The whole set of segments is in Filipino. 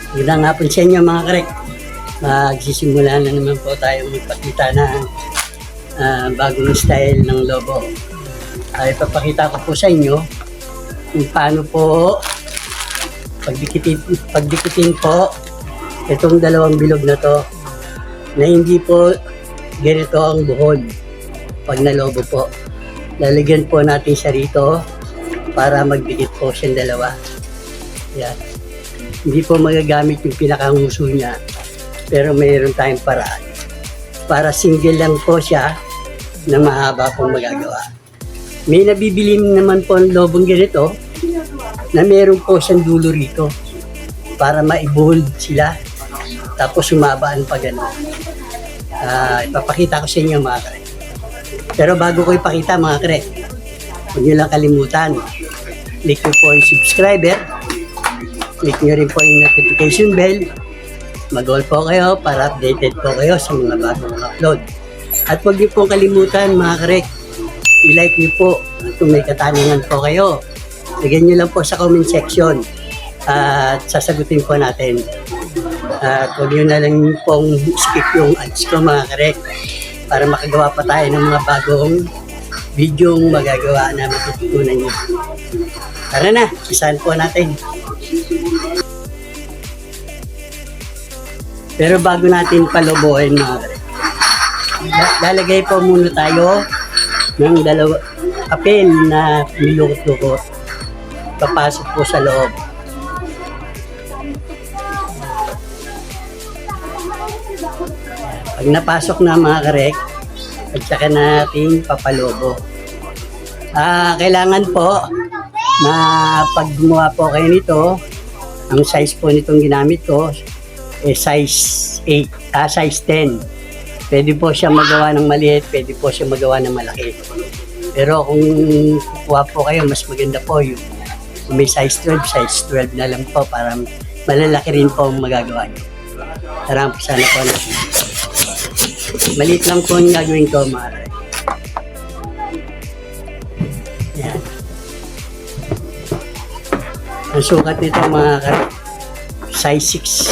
Magandang hapon sa inyo mga karek. Magsisimula na naman po tayo magpakita ng bagong style ng lobo. Ipapakita ko po sa inyo kung paano po pagdikitin po itong dalawang bilog na to na hindi po ganito ang buhol pag nalobo po. Lalagyan po natin siya rito para magdikit po siyang dalawa. Yan. Hindi po magagamit yung pinakahuso niya, pero mayroon tayong paraan para single lang po siya na mahaba pong magagawa. May nabibili naman po ang lobong ganito na meron po siyang dulo rito para ma-evolve sila tapos sumabaan pa gano'n. Ipapakita ko sa inyo mga kare. Pero bago ko ipakita mga kare, huwag nyo lang kalimutan, click nyo po yung subscriber, click nyo rin po yung notification bell, mag-all po kayo para updated po kayo sa mga bagong upload. At huwag nyo po kalimutan mga kare, i-like nyo po at kung may katanungan po kayo, lagyan nyo lang po sa comment section at sasagutin po natin. At huwag nyo na lang pong skip yung ads ko mga kare para makagawa pa tayo ng mga bagong videong magagawa na matututunan nyo. Tara na, isahan po natin. Pero bago natin palubuhin mga kare, lalagay po muna tayo ng dalawa papel na nilukot-lukot. Papasok po sa loob. Pag napasok na mga karek, at saka natin papalobo. Kailangan po na pag gumawa po kayo nito, ang size po nitong ginamit ko size 8, size 10. Pwede po siya magawa ng maliit, pwede po siya magawa ng malaki. Pero kung kukuha po kayo, mas maganda po yung may size 12 na lang po para malalaki rin po ang magagawa nyo. Tara, sana po na. Maliit lang po ang gagawin ko, mga kare. Yan. Ang sukat nito, mga kare, size 6.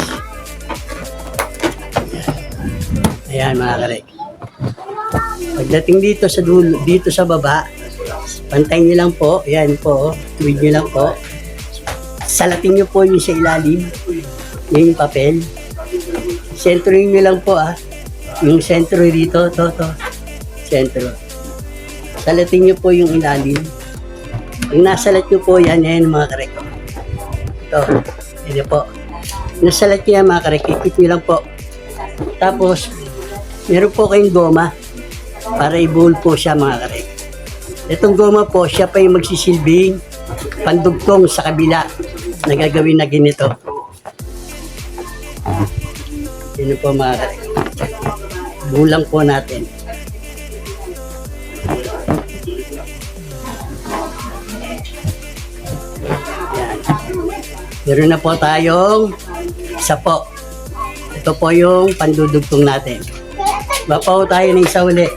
Ayan, mga kare. Pagdating dito sa dulo, dito sa baba, pantay nyo lang po. Ayan po, tuwid nyo lang po. Salatin nyo po yung sa ilalim, yung papel. Sentroin nyo lang po yung sentro dito, to. Sentro. Salatin nyo po yung ilalim. Yung nasalat nyo po, yan mga karek. Ito, yan po. Nasalat nyo yan mga karek, ikit nyo lang po. Tapos, meron po kayong goma para i-bowl po siya mga karek. Itong goma po, siya pa yung magsisilbing pandugtong sa kabila na gagawin na ganito. Yun po mga karek. Bulang po natin. Yan. Meron na po tayong isa po. Ito po yung pandudugtong natin. Bapaw tayo ng isa uli.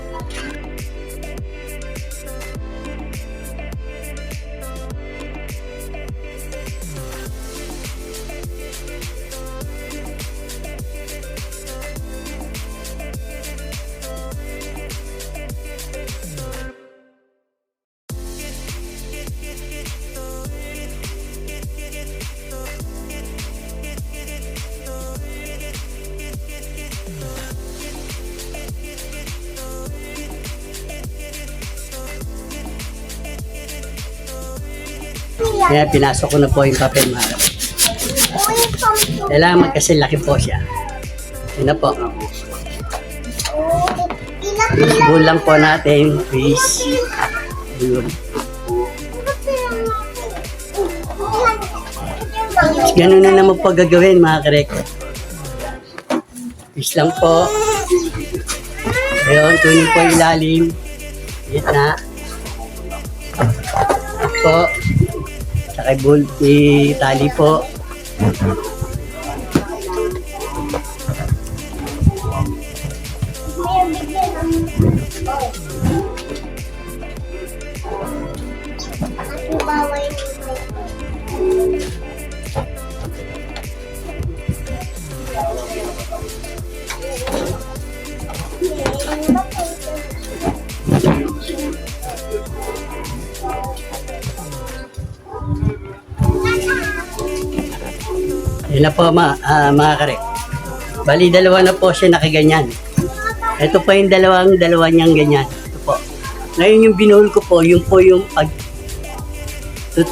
Kaya pinasok ko na po yung papel mga kare. Kailangan kasi laki po siya. Yun na po. Bull lang po natin, please. Bull. Ganun na naman po gagawin mga kare. Please lang po. Ayun, tunin po ilalim. Gitna. Po. Saka bull, tali po. Yun na po mga karek. Bali, dalawa na po siya nakaganyan. Ito po yung dalawa niyang ganyan. Ito po. Ngayon yung binuhol ko po, yung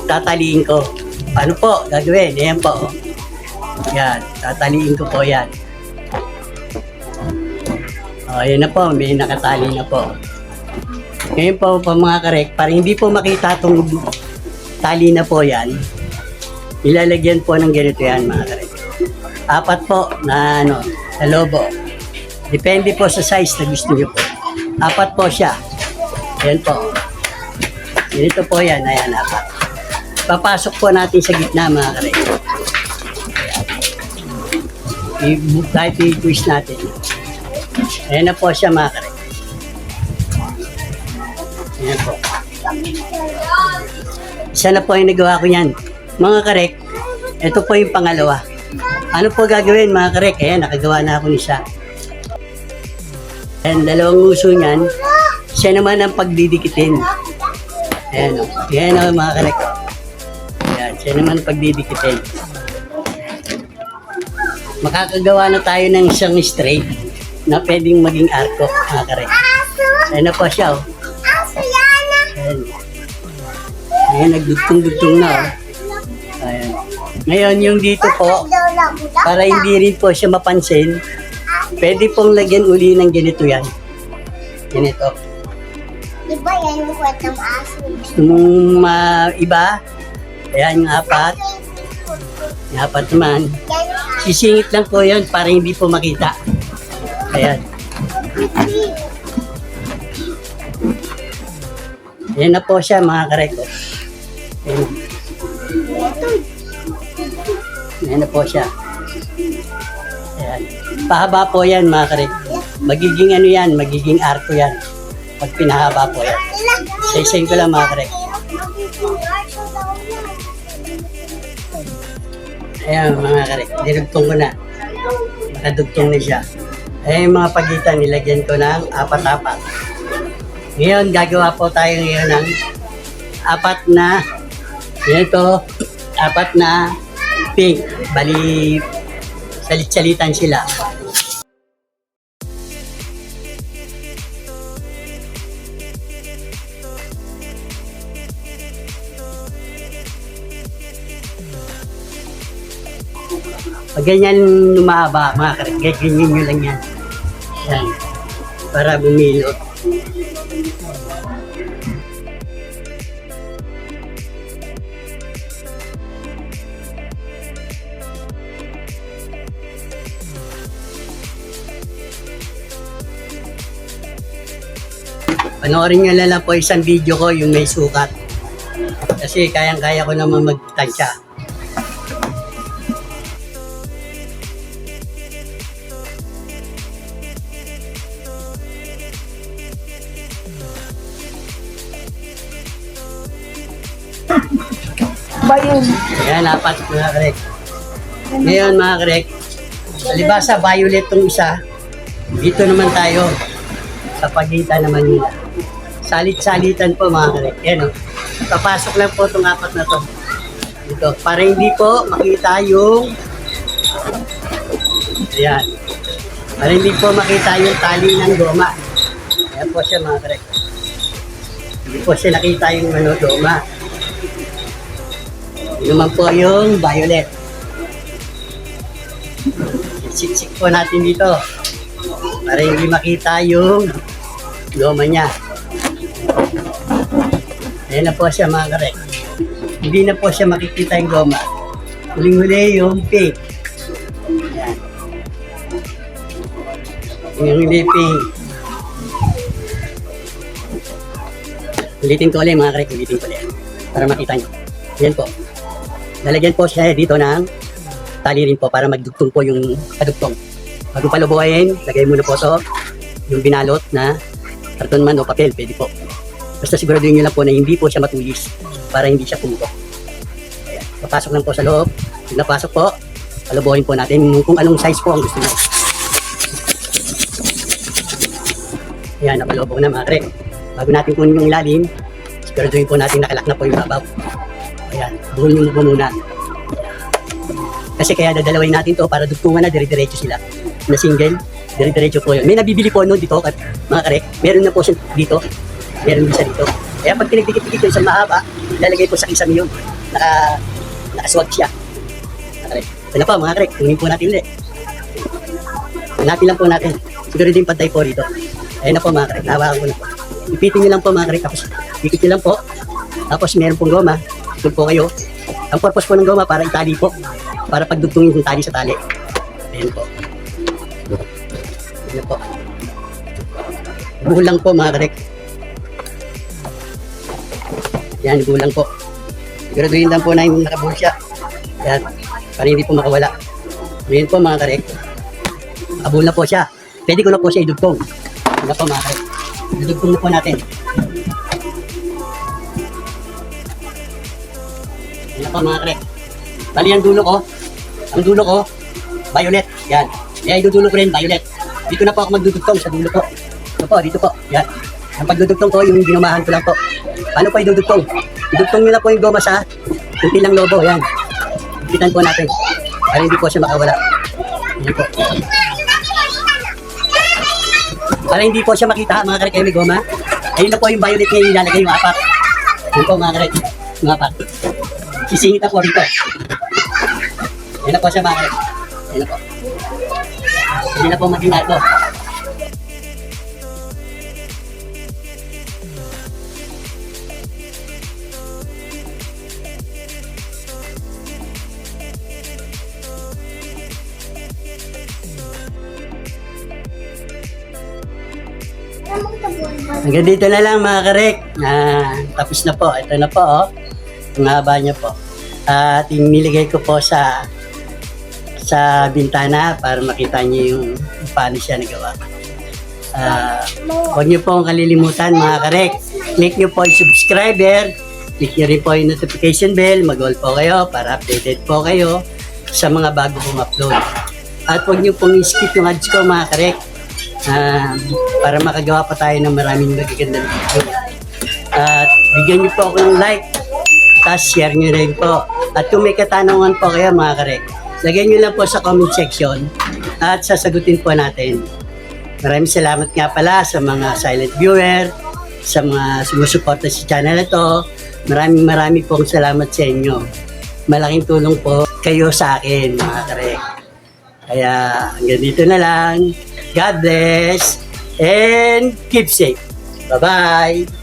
tataliin ko. Paano po? Gagawin. Ayan po. Yan. Tataliin ko po yan. Ayan na po. May nakatali na po. Ngayon po mga karek, para hindi po makita itong tali na po yan, ilalagyan po ng ganito yan mga karek. 4 po na na lobo. Depende po sa size na gusto niyo po. 4 po siya. Ayan po. Ganito po yan. Ayan, 4. Papasok po natin sa gitna mga karek. Kahit i-twist natin. Ayan na po siya mga karek. Ayan po. Isa na po yung nagawa ko yan. Mga karek, ito po yung pangalawa. Ano po gagawin mga karek? Ayan, nakagawa na ako nisa. Ayan, dalawang uso niyan. Siya naman ang pagdidikitin. Ayan o. Ayan o mga karek. Ayan, siya naman ang pagdidikitin. Makakagawa na tayo ng isang straight na pwedeng maging arco mga karek. Ayan na po siya o. Ayan. Ayan, nagdugtong-dugtong na o. Ayan. Ngayon yung dito po, para hindi rin po siya mapansin, pwede pong lagyan uli ng ganito yan. Ganito. Diba yan yung kwet ng aso? Gusto mong iba? Ayan, yung 4. Yung 4 naman. Sisingit lang po yan para hindi po makita. Ayan. Ayan na po siya mga kareko. Ayan. Ayan na po siya. Ayan. Pahaba po yan mga karek. Magiging ano yan, magiging arco yan. Pag pinahaba po yan. Isa-isayin ko lang mga karek. Ayan mga karek, dinugtong ko na. Nakadugtong na siya. Ayan yung mga pagitan, nilagyan ko ng 4-4. Ngayon, gagawa po tayo ngayon ng 4 na, ito, 4 na pink. Bali, salit-salitan sila. Pag ganyan lumaba, mga karek, ganyan nyo lang yan. Yan. Para bumilot. Panoorin nyo lang po isang video ko yung may sukat. Kasi kayang-kaya ko naman magtansya. Ba yun? Ayan, 4 mga karek. Ngayon mga karek, alibasa violet tong isa. Dito naman tayo. Sa pagitan naman nila. Salit-salitan po mga karek. Ayan o. Papasok lang po itong 4 na to. Dito. Para hindi po makita yung ayan. Para hindi po makita yung tali ng goma. Ayan po siya mga karek. Hindi po siya nakita yung goma. Yun naman po yung violet. Siksik po natin dito. Para hindi makita yung goma niya. Ayan na po siya mga karek. Hindi na po siya makikita yung goma. Huling-huli yung pink. Ayan. Yung huli pink. Ulitin ko ulit mga karek. Ulitin ko ulit. Para makita nyo. Ayan po. Lalagyan po siya dito ng tali rin po para magdugtong po yung kadugtong. Bago palubuhin, lagay muna po ito yung binalot na karton man o papel, pwede po. Basta siguraduhin nyo lang po na hindi po siya matulis para hindi siya pumutok. Ayan. Papasok lang po sa loob. Pag napasok po, palubuhin po natin kung anong size po ang gusto nyo. Ayan, napalubog na mga krek. Bago natin kunin yung ilalim, siguraduhin po natin nakalak na po yung babaw. Ayan, buhol nyo po muna. Kasi kaya dadalawin natin to para dugtungan na dire-diretso sila. Na single, dire-diretso po yun. May nabibili po noon dito, mga karek. Meron na po siya dito. Meron din siya dito. Kaya pag pinagdikit-dikit yung isang mahaba, lalagay po sa isang yun. Nakaswag siya. Mga karek. Ito na po mga karek, kunin po natin ulit. Hanapin lang po natin. Siguro din pantay po rito. Ayun na po mga karek, nahawakan ko na po. Ipitin nyo lang po mga karek, tapos ikit nyo lang po. Tapos meron pong goma, doon po kayo. Ang purpose po ng goma para itali po. Para pagdugtungin yung tali sa tali. Ayun po. Ayun po. Gulang po mga karek. Yan, gulang po. Siguraduhin lang po na yung nakabuhol siya. Yan, para hindi po makawala. Ayun po mga karek. Abul na po siya. Pwede ko na po siya idugtong. Ano po mga karek. Idugtong na po natin. Ano po mga karek. Bali ang dulo ko. Ang dulo ko, violet. Yan. Kaya idudulo ko rin, violet. Dito na po ako magdudugtong sa dulo ko. Ito po, dito po. Yan. Ang pagdudugtong ko, yung ginumahan ko lang po. Paano po idudugtong? Idugtong nyo na po yung goma sa kuntilang lobo. Yan. Ipitan po natin. Para hindi po siya makawala. Yan po. Para hindi po siya makita, mga karek, may goma. Ayun na po yung violet niya ilalagay yung apat. Yan po mga karek. Yung apat. Sisingit na po rito. Yan na po siya mga karek. Yan na po. Hindi na po maging ato. Hanggang dito na lang mga karek. Tapos na po. Ito na po. Oh. Ang haba niya po. At iniligay ko po sa bintana para makita niyo yung paano siya nagawa. Huwag niyo po kalilimutan mga karek. Click niyo po yung subscriber. Click niyo rin po yung notification bell. Mag-all po kayo para updated po kayo sa mga bago pong upload. At huwag niyo pong skip yung ads ko mga karek. Para makagawa pa tayo ng maraming magagandang video. At bigyan niyo po ako ng like, tapos share niyo rin po. At kung may katanungan po kayo mga karek, lagyan niyo lang po sa comment section at sasagutin po natin. Maraming salamat nga pala sa mga silent viewer, sa mga sumusuporta sa channel na to. Maraming pong salamat sa inyo. Malaking tulong po kayo sa akin mga karek. Kaya hanggang dito na lang. God bless and keep safe. Bye-bye!